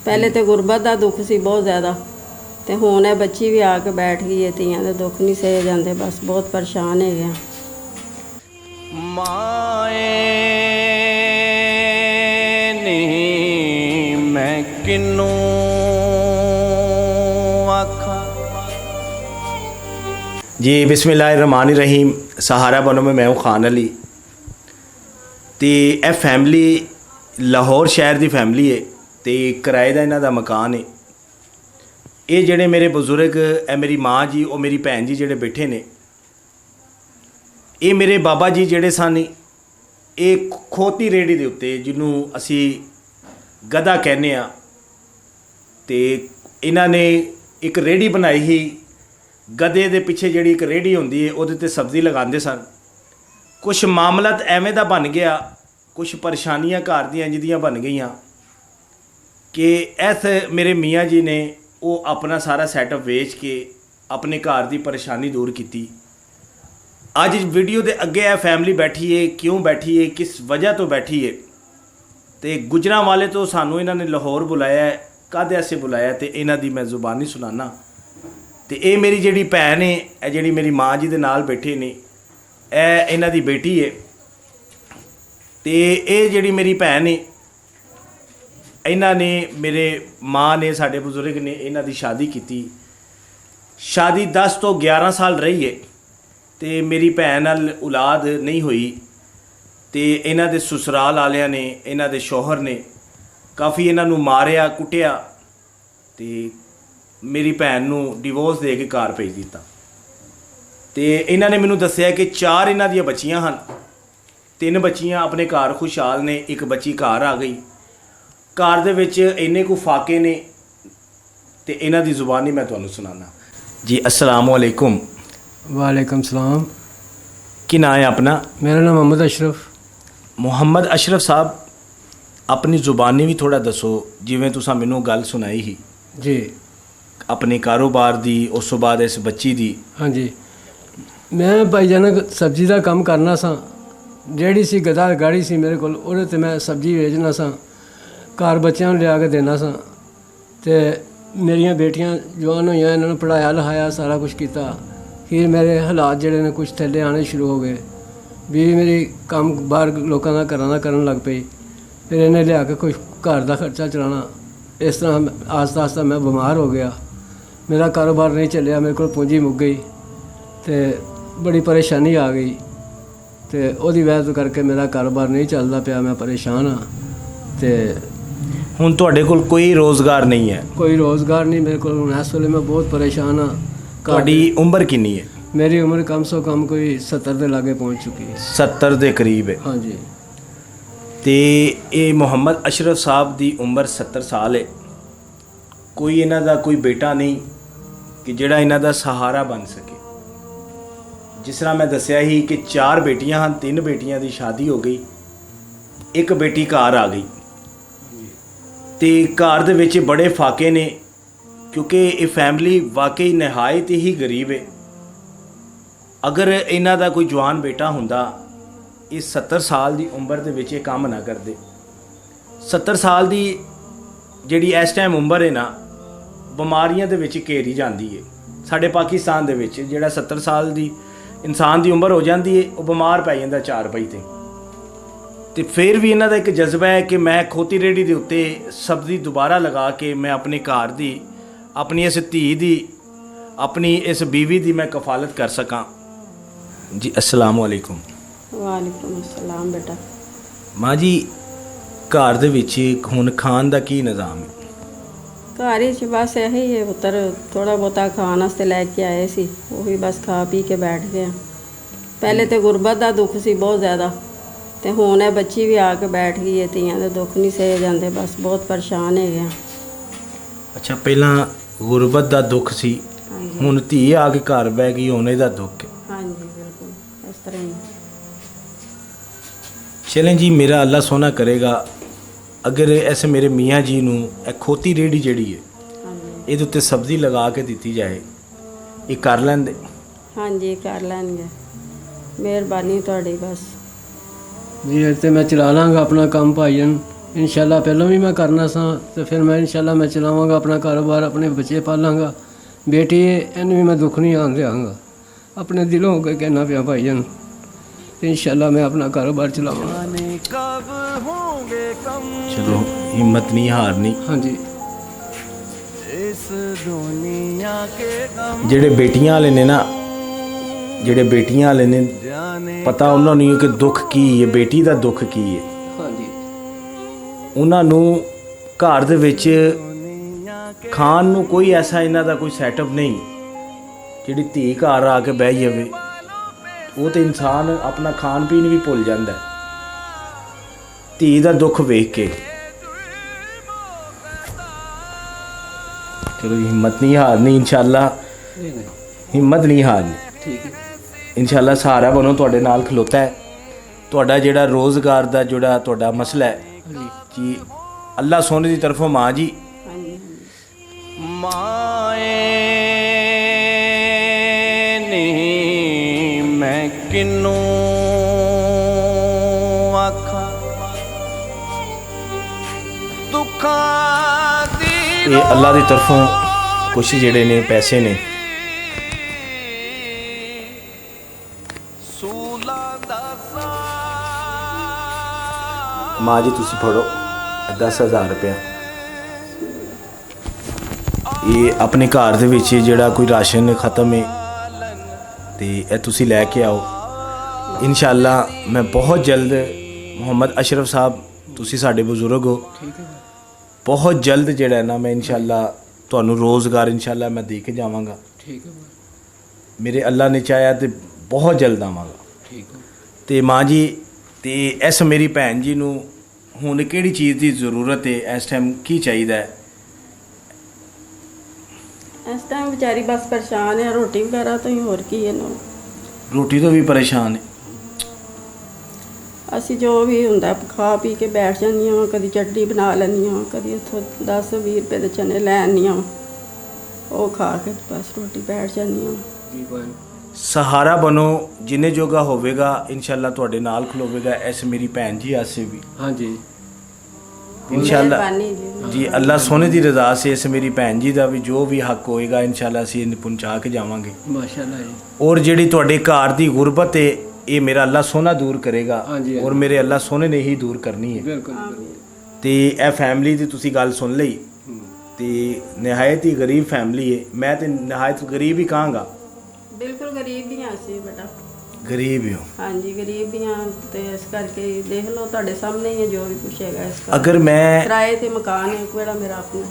पहले तो गुरबत का दुख सी बहुत ज़्यादा, तो हुण ये बच्ची भी आके बैठ गई है। धीआं दे दुख नहीं सहे जाते, बस बहुत परेशान है गए। माए नहीं मैं किनू आखा। जी बिस्मिल्लाहिर्रहमानिर्रहीम। सहारा बनो में मैं हूँ खान अली। तो यह फैमिली लाहौर शहर की फैमिली है, तो किराए का इन्हों का मकान है। ये जेडे मेरे बजुर्ग ए मेरी माँ जी और मेरी भैन जी जेडे बैठे ने, ये मेरे बाबा जी जेडे सन, ये खोती रेहड़ी के उत्ते जिन्हों असी गधा कहने आ, तो इन्हों ने एक रेहड़ी बनाई ही। गधे के पिछे जी एक रेहड़ी होंदी है, उहदे ते सब्ज़ी लगाते सन। कुछ मामला एवें दा बन गया, कुछ परेशानियां घर दियां जिदियां बन गई कि इस मेरे मियाँ जी ने वो अपना सारा सैटअप वेच के अपने घर की परेशानी दूर की। अज वीडियो के अगे यह फैमिली बैठी है, क्यों बैठी है, किस वजह तो बैठी है, तो गुजरांवाले तो सानू इन्होंने लाहौर बुलाया है। काहदे वास्ते बुलाया, तो इन्हां दी मैं जुबानी सुनाना। तो ये मेरी जिहड़ी भैन है, यह जिहड़ी मेरी माँ जी दे नाल बैठे ने, यह इन्हां दी बेटी है। तो ये जिहड़ी मेरी भैन है, इन्हां ने मेरे माँ ने साडे बजुर्ग ने इन्हां दी शादी की। शादी 10 तो 11 साल रही है, तो मेरी भैन नाल औलाद नहीं हुई। तो इन्हां दे ससुराल वालियां ने, इन्हां दे शौहर ने काफ़ी इन्हां नूं मारिया कुटिया, तो मेरी भैन नूं डिवोर्स दे के घर भेज दिता। तो इन्हां ने मैनूं दस्सिया कि 4 इन्हां दियां बच्चियां हन, 3 बच्चियां अपने घर खुशहाल ने, एक बच्ची घर आ गई। घर दे विच इन्ने को फाके ने, तो इन्हां दी जुबानी मैं तुहानूं सुनाना। जी अस्सलाम वालेकुम। वालेकुम सलाम। की नाम है अपना? मेरा नाम मोहम्मद अशरफ। मुहम्मद अशरफ साहब, अपनी जुबानी भी थोड़ा दसो, जिवें तुसां मैनूं गल सुनाई ही जी अपने कारोबार दी, उस तो बाद इस बच्ची दी। हाँ जी, मैं भाईजान सब्जी का काम करना सा। ਜਿਹੜੀ सी गधा गाड़ी सी मेरे को, ਉਹਦੇ ਤੇ मैं सब्जी ਵੇਚਣਾ ਸਾਂ, ਘਰ ਬੱਚਿਆਂ ਨੂੰ ਲਿਆ ਕੇ ਦੇਣਾ ਸਾਂ। ਤੇ ਮੇਰੀਆਂ ਬੇਟੀਆਂ ਜਵਾਨ ਹੋਈਆਂ, ਇਹਨਾਂ ਨੂੰ ਪੜ੍ਹਾਇਆ ਲਿਖਾਇਆ ਸਾਰਾ ਕੁਝ ਕੀਤਾ। ਫਿਰ ਮੇਰੇ ਹਾਲਾਤ ਜਿਹੜੇ ਨੇ ਕੁਝ ਥੱਲੇ ਆਉਣੇ ਸ਼ੁਰੂ ਹੋ ਗਏ। ਵੀ ਮੇਰੀ ਕੰਮ ਬਾਹਰ ਲੋਕਾਂ ਦਾ ਘਰਾਂ ਦਾ ਕਰਨ ਲੱਗ ਪਈ। ਫਿਰ ਇਹਨੇ ਲਿਆ ਕੇ ਕੁਝ ਘਰ ਦਾ ਖਰਚਾ ਚਲਾਉਣਾ। ਇਸ ਤਰ੍ਹਾਂ ਆਸਤਾ ਆਸਤਾ ਮੈਂ ਬਿਮਾਰ ਹੋ ਗਿਆ। ਮੇਰਾ ਕਾਰੋਬਾਰ ਨਹੀਂ ਚੱਲਿਆ, ਮੇਰੇ ਕੋਲ ਪੂੰਜੀ ਮੁੱਕ ਗਈ ਤੇ ਬੜੀ ਪਰੇਸ਼ਾਨੀ ਆ ਗਈ। तो ਉਹਦੀ ਵਜ੍ਹਾ करके मेरा कारोबार नहीं चलता पिया, मैं परेशान हाँ। तो हुण तुहाडे कोल कोई रोज़गार नहीं है? कोई रोज़गार नहीं मेरे को। इस वेले मैं बहुत परेशान हाँ। तुहाडी उम्र कितनी है? मेरी उम्र कम से कम कोई 70 के लागे पहुँच चुकी है। 70 के करीब है। हाँ जी। तो ये मुहम्मद अशरफ साहब की उम्र 70 साल है। कोई इन्हां दा कोई बेटा नहीं कि जिहड़ा इन्हां दा सहारा बन सके। जिस तरह मैं दस्सिया ही कि 4 बेटियां हैं, 3 बेटियां की शादी हो गई, एक बेटी घर आ गई। तो घर दे विच बड़े फाके ने, क्योंकि ये फैमिली वाकई नहायत ही गरीब है। अगर इन्हां दा कोई जवान बेटा हुंदा, इस 70 साल की उम्र दे विच काम ना करते। 70 साल की जिहड़ी इस टाइम उम्र है ना, बीमारियां दे विच घेरी जाती है। साडे पाकिस्तान दे विच जिहड़ा 70 साल की इंसान की उम्र हो जाती है, वो बीमार पै जाता 4 पई ते फिर भी इन्हां दा एक जज्बा है कि मैं खोती रेहड़ी के उत्ते सब्जी दोबारा लगा के मैं अपने घर की, अपनी इस धी की, अपनी इस बीवी की मैं कफालत कर सकां। जी अस्सलाम वालेकुम। वालेकुम अस्सलाम बेटा। माँ जी, घर दे विच हुण खान का की निज़ाम है? घर ही बस यही है, पुत्तर थोड़ा बहुता खाण वास्ते लैके आए सी, वही बस खा पी के बैठ गए। पहले तो गुरबत का दुख सी बहुत ज़्यादा, तो हुण ये बच्ची भी आके बैठ गई है। धीआं दे दुख नहीं सहे जाते, बस बहुत परेशान है गए। अच्छा, पहला गुरबत का दुख सी, हुण धी आके घर बह गई, हुण इहदा दुख है। हाँ जी बिल्कुल इस तरह ही। चलें जी, मेरा अल्लाह सोना करेगा अगर ऐसे मेरे मियाँ जी नूं खोती रेहड़ी जिहड़ी है, ये उत्ते सब्ज़ी लगा के दी जाए, ये कर लेंदे? हाँ जी कर लेंगे, मेहरबानी तुहाडी बस। जी तो मैं चला लाँगा अपना काम भाईजान। ਇਨਸ਼ਾਅੱਲਾ ਪਹਿਲਾਂ ਵੀ ਮੈਂ ਕਰਨਾ ਸਾਂ ਤੇ ਫਿਰ ਮੈਂ ਇਨਸ਼ਾਅੱਲਾ ਮੈਂ ਚਲਾਵਾਂਗਾ ਆਪਣਾ ਕਾਰੋਬਾਰ, ਆਪਣੇ ਬੱਚੇ ਪਾਲਾਂਗਾ। ਬੇਟੀ ਇਹਨੂੰ ਵੀ ਮੈਂ ਦੁੱਖ ਨਹੀਂ ਆਉਣ ਦਿਆਂਗਾ, ਆਪਣੇ ਦਿਲੋਂ ਹੋ ਕੇ ਕਹਿਣਾ ਪਿਆ ਭਾਈ ਜਾਨ। ਇਨਸ਼ਾਅੱਲਾ ਮੈਂ ਆਪਣਾ ਕਾਰੋਬਾਰ ਚਲਾਵਾਂਗਾ। ਚਲੋ ਹਿੰਮਤ ਨਹੀਂ ਹਾਰਨੀ। ਹਾਂਜੀ, ਜਿਹੜੇ ਬੇਟੀਆਂ ਵਾਲੇ ਨੇ ਨਾ, ਜਿਹੜੇ ਬੇਟੀਆਂ ਵਾਲੇ ਨੇ, ਪਤਾ ਉਹਨਾਂ ਨੂੰ ਕਿ ਦੁੱਖ ਕੀ ਹੈ, ਬੇਟੀ ਦਾ ਦੁੱਖ ਕੀ ਹੈ। ਹਾਂਜੀ, ਉਹਨਾਂ ਨੂੰ ਘਰ ਦੇ ਵਿੱਚ ਖਾਣ ਨੂੰ ਕੋਈ ਐਸਾ ਇਹਨਾਂ ਦਾ ਕੋਈ ਸੈਟਅਪ ਨਹੀਂ, ਜਿਹੜੀ ਧੀ ਘਰ ਆ ਕੇ ਬਹਿ ਜਾਵੇ। ਉਹ ਤੇ ਇਨਸਾਨ ਆਪਣਾ ਖਾਣ ਪੀਣ ਵੀ ਭੁੱਲ ਜਾਂਦਾ ਧੀ ਦਾ ਦੁੱਖ ਵੇਖ ਕੇ। ਚਲੋ ਹਿੰਮਤ ਨਹੀਂ ਹਾਰਨੀ ਇਨਸ਼ਾਅੱਲਾ, ਹਿੰਮਤ ਨਹੀਂ ਹਾਰਨੀ। ਠੀਕ ਹੈ ਇਨਸ਼ਾਅੱਲਾ ਸਹਾਰਾ ਬਣੋ, ਤੁਹਾਡੇ ਨਾਲ ਖਲੋਤਾ ਹੈ। ਤੁਹਾਡਾ ਜਿਹੜਾ ਰੋਜ਼ਗਾਰ ਦਾ ਜਿਹੜਾ ਤੁਹਾਡਾ ਮਸਲਾ ਹੈ ਜੀ, ਅੱਲਾ ਸੋਨੇ ਦੀ ਤਰਫੋਂ ਮਾਂ ਜੀ ਹਾਂਜੀ ਮਾਏ ਨੀ ਮੈਂ ਕਿਨੂੰ ਆਖਾਂ ਦੁੱਖਾਂ ਦੀ ਇਹ ਅੱਲਾ ਦੀ ਤਰਫੋਂ ਕੁਛ ਜਿਹੜੇ ਨੇ ਪੈਸੇ ਨੇ। ਸੂਲਾ ਦਾ ਮਾਂ ਜੀ ਤੁਸੀਂ ਫੜੋ 10,000 ਰੁਪਇਆ। ਇਹ ਆਪਣੇ ਘਰ ਦੇ ਵਿੱਚ ਜਿਹੜਾ ਕੋਈ ਰਾਸ਼ਨ ਖਤਮ ਹੈ ਤੇ ਇਹ ਤੁਸੀਂ ਲੈ ਕੇ ਆਓ। ਇਨਸ਼ਾਅੱਲਾ ਮੈਂ ਬਹੁਤ ਜਲਦ, ਮੁਹੰਮਦ ਅਸ਼ਰਫ ਸਾਹਿਬ ਤੁਸੀਂ ਸਾਡੇ ਬਜ਼ੁਰਗ ਹੋ, ਠੀਕ ਹੈ ਬਹੁਤ ਜਲਦ ਜਿਹੜਾ ਨਾ ਮੈਂ ਇਨਸ਼ਾਅੱਲਾ ਤੁਹਾਨੂੰ ਰੋਜ਼ਗਾਰ ਇਨਸ਼ਾਅੱਲਾ ਮੈਂ ਦੇ ਕੇ ਜਾਵਾਂਗਾ। ਠੀਕ ਹੈ ਮੇਰੇ ਅੱਲਾ ਨੇ ਚਾਹਿਆ ਤੇ ਬਹੁਤ ਜਲਦ ਆਵਾਂਗਾ। ਠੀਕ ਹੈ ਤੇ ਮਾਂ ਜੀ, ਤੇ ਇਸ ਮੇਰੀ ਭੈਣ ਜੀ ਨੂੰ ਹੁਣ ਕਿਹੜੀ ਚੀਜ਼ ਦੀ ਜ਼ਰੂਰਤ ਹੈ ਇਸ ਟਾਈਮ, ਕੀ ਚਾਹੀਦਾ ਹੈ? ਇਸ ਟਾਈਮ ਵਿਚਾਰੀ ਬਸ ਪਰੇਸ਼ਾਨ ਹੈ ਰੋਟੀ ਵਗੈਰਾ ਤੋਂ ਹੀ, ਹੋਰ ਕੀ ਇਹਨੂੰ। ਰੋਟੀ ਤੋਂ ਵੀ ਪਰੇਸ਼ਾਨ ਹੈ। ਅਸੀਂ ਜੋ ਵੀ ਹੁੰਦਾ ਖਾ ਪੀ ਕੇ ਬੈਠ ਜਾਂਦੀਆਂ, ਕਦੀ ਚਟਨੀ ਬਣਾ ਲੈਂਦੀਆਂ, ਕਦੀ ਉੱਥੋਂ 10-20 ਰੁਪਏ ਦੇ ਚਨੇ ਲੈ ਆਉਂਦੀਆਂ, ਉਹ ਖਾ ਕੇ ਬਸ ਰੋਟੀ ਬੈਠ ਜਾਂਦੀਆਂ। ਜੀ ਭਾਈ, ਸਹਾਰਾ ਬਣੋ, ਜਿੰਨੇ ਜੋਗਾ ਹੋਵੇਗਾ ਇਨਸ਼ਾਅੱਲਾ ਤੁਹਾਡੇ ਨਾਲ ਖਲੋਵੇਗਾ। ਇਸ ਮੇਰੀ ਭੈਣ ਜੀ ਆਸੇ ਵੀ ਹਾਂਜੀ ਇਨਸ਼ਾਅੱਲਾ ਮਿਹਰਬਾਨੀ ਜੀ। ਜੀ, ਅੱਲਾ ਸੋਨੇ ਦੀ ਰਜ਼ਾ ਸੇ ਇਸ ਮੇਰੀ ਭੈਣ ਜੀ ਦਾ ਵੀ ਜੋ ਵੀ ਹੱਕ ਹੋਏਗਾ ਇਨਸ਼ਾਅੱਲਾ ਅਸੀਂ ਇਹਨੂੰ ਪਹੁੰਚਾ ਕੇ ਜਾਵਾਂਗੇ। ਮਾਸ਼ਾਅੱਲਾ ਜੀ। ਔਰ ਜਿਹੜੀ ਤੁਹਾਡੇ ਘਰ ਦੀ ਗੁਰਬਤ ਹੈ ਇਹ ਮੇਰਾ ਅੱਲਾ ਸੋਨਾ ਦੂਰ ਕਰੇਗਾ, ਹਾਂਜੀ, ਔਰ ਮੇਰੇ ਅੱਲਾ ਸੋਨੇ ਨੇ ਹੀ ਦੂਰ ਕਰਨੀ ਹੈ। ਬਿਲਕੁਲ ਬਿਲਕੁਲ। ਤੇ ਇਹ ਫੈਮਿਲੀ ਦੀ ਤੁਸੀਂ ਗੱਲ ਸੁਣ ਲਈ, ਤੇ ਨਿਹਾਇਤ ਹੀ ਗਰੀਬ ਫੈਮਿਲੀ ਹੈ। ਮੈਂ ਤੇ ਨਿਹਾਇਤ ਗਰੀਬ ਹੀ ਕਹਾਂਗਾ। ਬਿਲਕੁਲ ਗਰੀਬ ਦੀਆਂ ਅਸੀਂ ਬੇਟਾ, ਗਰੀਬ ਹੀ ਹੋ। ਹਾਂਜੀ ਗਰੀਬ ਦੀਆਂ, ਤੇ ਇਸ ਕਰਕੇ ਦੇਖ ਲਓ ਤੁਹਾਡੇ ਸਾਹਮਣੇ ਹੀ ਹੈ ਜੋ ਵੀ ਕੁਛ ਹੈਗਾ ਇਸ ਦਾ। ਅਗਰ ਮੈਂ ਕਿਰਾਏ ਤੇ ਮਕਾਨ ਹੈ ਕਿਹੜਾ ਮੇਰਾ ਆਪਣਾ।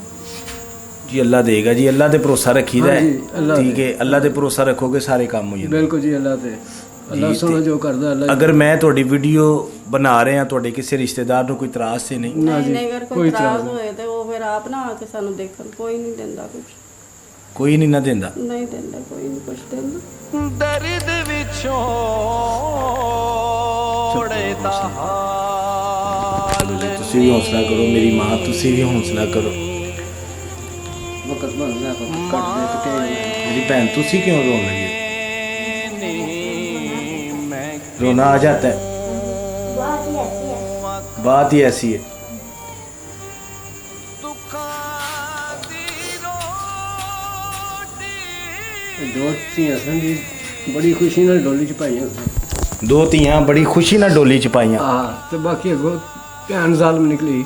ਜੀ ਅੱਲਾ ਦੇਗਾ ਜੀ, ਅੱਲਾ ਤੇ ਭਰੋਸਾ ਰੱਖੀਦਾ ਹੈ। ਹਾਂਜੀ, ਅੱਲਾ ਠੀਕ ਹੈ, ਅੱਲਾ ਤੇ ਭਰੋਸਾ ਰੱਖੋਗੇ ਸਾਰੇ ਕੰਮ ਹੋ ਜਾਂਦੇ। ਬਿਲਕੁਲ ਜੀ, ਅੱਲਾ ਤੇ ਅੱਲਾ ਸੋਨਾ ਜੋ ਕਰਦਾ ਅੱਲਾ। ਅਗਰ ਮੈਂ ਤੁਹਾਡੀ ਵੀਡੀਓ ਬਣਾ ਰਿਹਾ, ਤੁਹਾਡੇ ਕਿਸੇ ਰਿਸ਼ਤੇਦਾਰ ਨੂੰ ਕੋਈ ਇਤਰਾਜ਼ ਤੇ ਨਹੀਂ? ਨਾ ਜੀ, ਨਹੀਂ, ਅਗਰ ਕੋਈ ਕੋਈ ਇਤਰਾਜ਼ ਇਤਰਾਜ਼ ਹੋਏ ਤੇ ਉਹ ਫਿਰ ਆਪ ਨਾ ਆ ਕੇ ਸਾਨੂੰ ਦੇਖਣ। ਕੋਈ ਨਹੀਂ ਦਿੰਦਾ ਕੁਛ, ਕੋਈ ਨਹੀਂ ਨਾ ਦਿੰਦਾ। ਨਹੀਂ ਦਿੰਦਾ, ਕੋਈ ਨਹੀਂ ਕੁਛ ਦਿੰਦਾ। ਦਰਦ ਵਿਚੋਂ ੜੇਦਾ ਹਾਲ ਤੁਸੀਂ ਵੀ ਹੌਸਲਾ ਕਰੋ ਮੇਰੀ ਮਾਂ, ਤੁਸੀਂ ਵੀ ਹੌਸਲਾ ਕਰੋ ਵਕਤ ਬੰਦਾ ਕੱਟ ਦੇ ਤੇ मेरी बहन, तुसी क्यों रोने लगी? मैं रोना आ जाता है, बात ही ऐसी है। ਦੋ ਧੀਆਂ ਸਨ ਜੀ, ਬੜੀ ਖੁਸ਼ੀ ਨਾਲ ਡੋਲੀ ਚ ਪਾਈਆਂ ਸਨ। दो ਧੀਆਂ ਬੜੀ ਖੁਸ਼ੀ ਨਾਲ ਡੋਲੀ ਚ ਪਾਈਆਂ। ਹਾਂ, ਤੇ ਬਾਕੀ ਅੱਗੋਂ ਭੈਣ ਜ਼ਾਲਮ ਨਿਕਲੀ,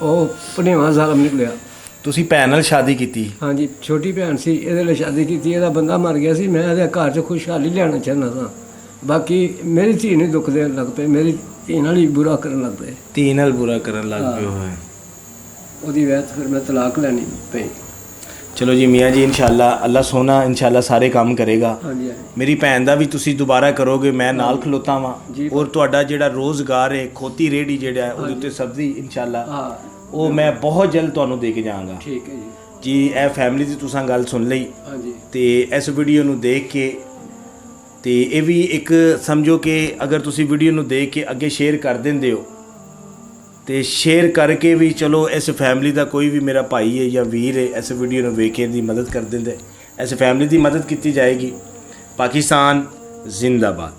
ਉਹ ਭਣੇਵਾਂ ਜ਼ਾਲਮ ਨਿਕਲਿਆ। ਤੁਸੀਂ ਭੈਣ ਨਾਲ ਸ਼ਾਦੀ ਕੀਤੀ? ਹਾਂਜੀ, ਛੋਟੀ ਭੈਣ ਸੀ, ਇਹਦੇ ਲਈ ਸ਼ਾਦੀ ਕੀਤੀ। ਇਹਦਾ ਬੰਦਾ ਮਰ ਗਿਆ ਸੀ, ਮੈਂ ਇਹਦੇ ਘਰ 'ਚ ਖੁਸ਼ਹਾਲੀ ਲਿਆਉਣਾ ਚਾਹੁੰਦਾ ਸਾਂ। ਬਾਕੀ ਮੇਰੀ ਧੀ ਨੂੰ ਦੁੱਖ ਦੇਣ ਲੱਗ ਪਏ, ਮੇਰੀ ਧੀ ਨਾਲ ਹੀ ਬੁਰਾ ਕਰਨ ਲੱਗ ਪਏ। ਧੀ ਨਾਲ ਬੁਰਾ ਕਰਨ ਲੱਗ ਪਏ ਹੋਏ। ਉਹਦੀ ਵੈਤ ਫਿਰ ਮੈਂ ਤਲਾਕ ਲੈਣੀ ਪਈ। ਚਲੋ ਜੀ ਮੀਆਂ ਜੀ, ਇਨਸ਼ਾਅੱਲਾ ਅੱਲਾ ਸੋਨਾ ਇਨਸ਼ਾਅੱਲਾ ਸਾਰੇ ਕੰਮ ਕਰੇਗਾ। ਹਾਂਜੀ ਹਾਂਜੀ, ਮੇਰੀ ਭੈਣ ਦਾ ਵੀ ਤੁਸੀਂ ਦੁਬਾਰਾ ਕਰੋਗੇ, ਮੈਂ ਨਾਲ ਖਲੋਤਾ ਵਾਂ। ਜੀ। ਔਰ ਤੁਹਾਡਾ ਜਿਹੜਾ ਰੋਜ਼ਗਾਰ ਹੈ, ਖੋਤੀ ਰੇੜੀ ਜਿਹੜਾ ਹੈ ਉਹਦੇ ਉੱਤੇ ਸਬਜ਼ੀ ਇਨਸ਼ਾਅੱਲਾ ਹਾਂ ਉਹ ਮੈਂ ਬਹੁਤ ਜਲਦ ਤੁਹਾਨੂੰ ਦੇ ਕੇ ਜਾਵਾਂਗਾ। ਠੀਕ ਹੈ ਜੀ। ਜੀ, ਇਹ ਫੈਮਿਲੀ ਦੀ ਤੁਸੀਂ ਗੱਲ ਸੁਣ ਲਈ, ਹਾਂਜੀ ਤੇ ਇਸ ਵੀਡੀਓ ਨੂੰ ਦੇਖ ਕੇ, ਤੇ ਇਹ ਵੀ ਇੱਕ ਸਮਝੋ ਕਿ ਅਗਰ ਤੁਸੀਂ ਵੀਡੀਓ ਨੂੰ ਦੇਖ ਕੇ ਅੱਗੇ ਸ਼ੇਅਰ ਕਰ ਦਿੰਦੇ ਹੋ, ਤੇ ਸ਼ੇਅਰ ਕਰਕੇ ਵੀ ਚਲੋ ਇਸ ਫੈਮਿਲੀ ਦਾ ਕੋਈ ਵੀ ਮੇਰਾ ਭਾਈ ਹੈ ਜਾਂ ਵੀਰ ਹੈ, ਇਸ ਵੀਡੀਓ ਨੂੰ ਵੇਖ ਕੇ ਦੀ ਮਦਦ ਕਰ ਦਿੰਦੇ, ਇਸ ਫੈਮਿਲੀ ਦੀ ਮਦਦ ਕੀਤੀ ਜਾਏਗੀ। ਪਾਕਿਸਤਾਨ ਜ਼ਿੰਦਾਬਾਦ।